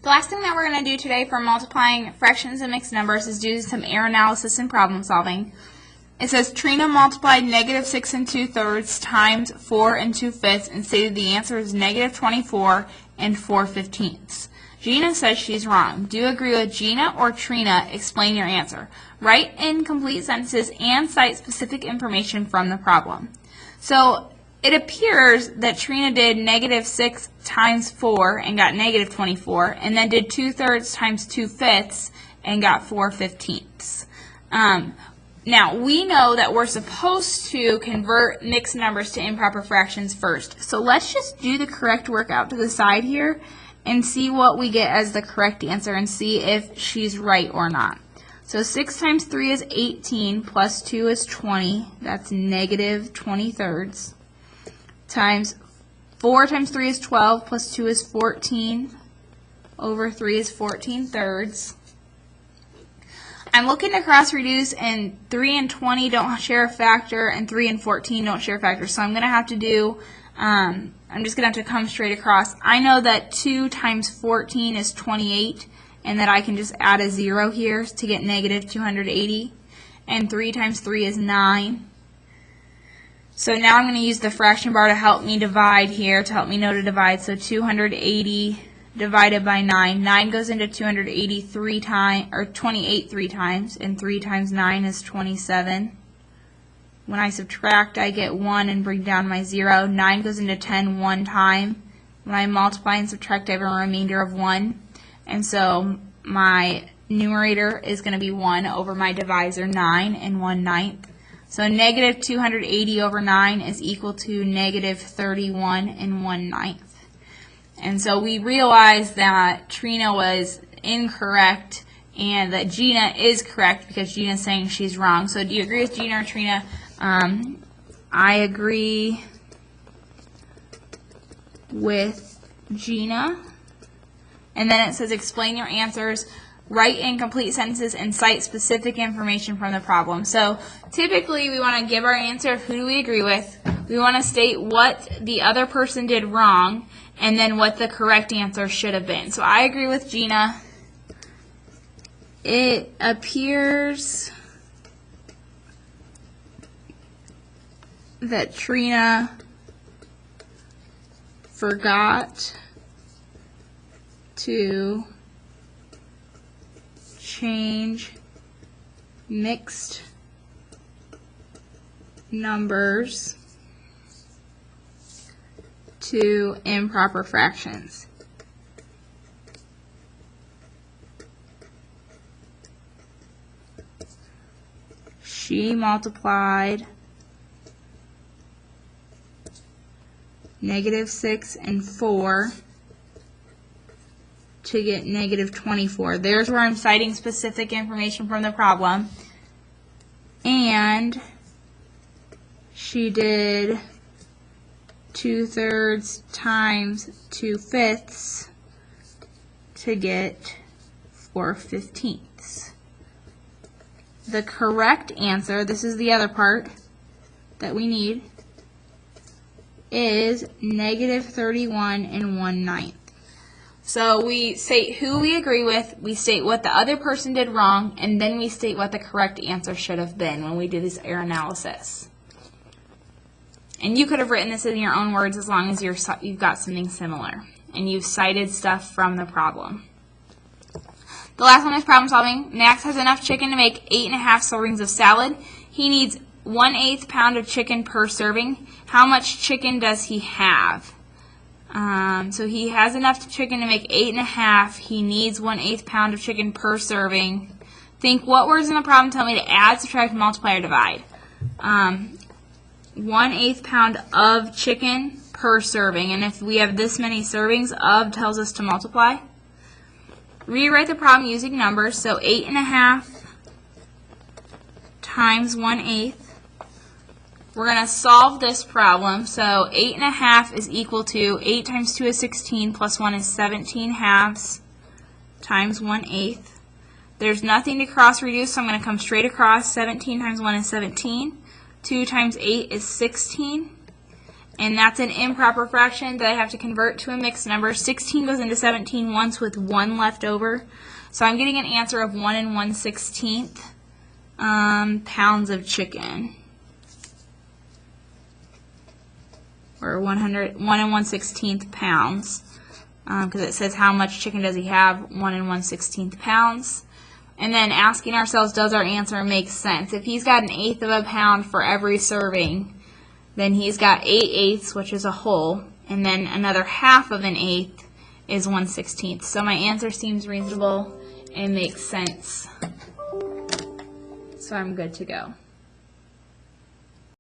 The last thing that we're going to do today for multiplying fractions and mixed numbers is do some error analysis and problem solving. It says Trina multiplied negative 6 2/3 times 4 2/5 and stated the answer is negative 24 and 4/15. Gina says she's wrong. Do you agree with Gina or Trina? Explain your answer. Write in complete sentences and cite specific information from the problem. So it appears that Trina did negative 6 times 4 and got negative 24, and then did 2/3 times 2/5 and got 4/15. Now, we know that we're supposed to convert mixed numbers to improper fractions first. So let's just do the correct work out to the side here and see what we get as the correct answer and see if she's right or not. So 6 times 3 is 18 plus 2 is 20. That's negative 20/3. Times 4 times 3 is 12 plus 2 is 14 over 3 is 14/3. I'm looking to cross reduce, and 3 and 20 don't share a factor and 3 and 14 don't share a factor. So I'm going to have to do, I'm just going to have to come straight across. I know that 2 times 14 is 28 and that I can just add a 0 here to get negative 280. And 3 times 3 is 9. So now I'm going to use the fraction bar to help me divide here, to help me know to divide. So 280 divided by 9. 9 goes into 280 3 times, or 28 3 times, and 3 times 9 is 27. When I subtract, I get 1 and bring down my 0. 9 goes into 10 one time. When I multiply and subtract, I have a remainder of 1. And so my numerator is going to be 1 over my divisor, 9 and 1/9. So negative 280 over 9 is equal to negative 31 and 1/9. And so we realized that Trina was incorrect and that Gina is correct because Gina is saying she's wrong. So do you agree with Gina or Trina? I agree with Gina. And then it says explain your answers. Write in complete sentences and cite specific information from the problem. So typically we want to give our answer of who do we agree with. We want to state what the other person did wrong and then what the correct answer should have been. So I agree with Gina. It appears that Trina forgot to change mixed numbers to improper fractions. She multiplied negative 6 and 4 to get negative 24. There's where I'm citing specific information from the problem. And she did 2/3 times 2/5 to get 4/15. The correct answer, this is the other part that we need, is negative 31 and 1/9. So we state who we agree with, we state what the other person did wrong, and then we state what the correct answer should have been when we do this error analysis. And you could have written this in your own words as long as you've got something similar and you've cited stuff from the problem. The last one is problem solving. Max has enough chicken to make 8½ servings of salad. He needs 1/8 pound of chicken per serving. How much chicken does he have? So he has enough chicken to make 8½ He needs 1/8 pound of chicken per serving. Think what words in the problem tell me to add, subtract, multiply, or divide. 1/8 pound of chicken per serving. And if we have this many servings, of tells us to multiply. Rewrite the problem using numbers. So 8½ times 1/8. We're going to solve this problem. So 8½ is equal to 8 times 2 is 16 plus 1 is 17/2 times 1/8. There's nothing to cross reduce, so I'm going to come straight across. 17 times 1 is 17. 2 times 8 is 16. And that's an improper fraction that I have to convert to a mixed number. 16 goes into 17 once with 1 left over. So I'm getting an answer of 1 1/16 pounds of chicken. Or 1 1/16 pounds. Because it says how much chicken does he have? 1 1/16 pounds. And then asking ourselves, does our answer make sense? If he's got 1/8 of a pound for every serving, then he's got 8/8, which is a whole, and then another half of 1/8 is 1/16. So my answer seems reasonable and makes sense. So I'm good to go.